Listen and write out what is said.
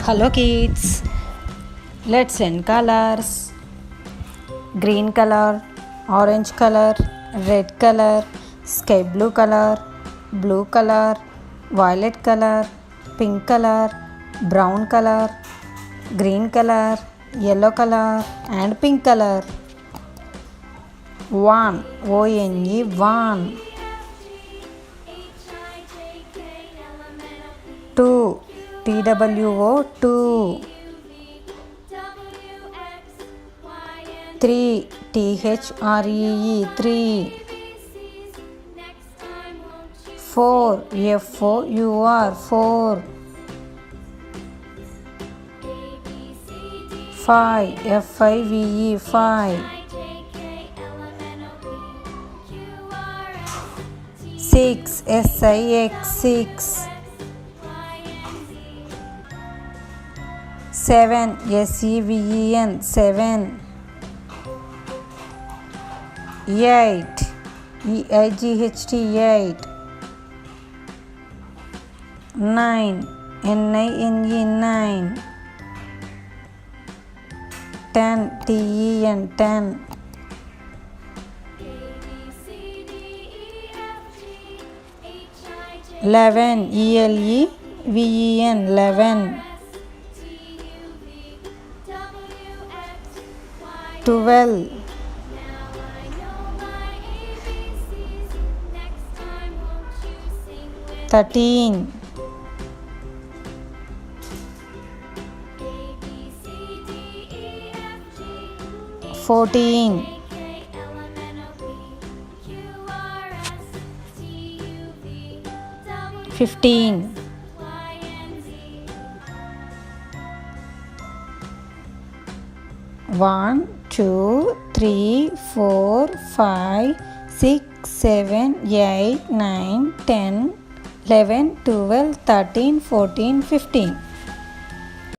Hello kids, let's send colors. Green color, orange color, red color, sky blue color, blue color, violet color, pink color, brown color, green color, yellow color and pink color. One, O-N-E, one. Two, T-W-O, two. Three, T-H-R-E-E, three. Four, F-O-U-R, four. Five, F-I-V-E, five. Six, S-I-X, six. Seven, S-E-V-E-N, seven. Eight, E-I-G-H-T, eight. Nine, N-I-N-E, nine. 10, T-E-N, ten. 11, E-L-E-V-E-N, 11. 12, 13, 14, 15, 1, 2, 3, 4, 5, 6, 7, 8, 9, 10, 11, 12, 13, 14, 15.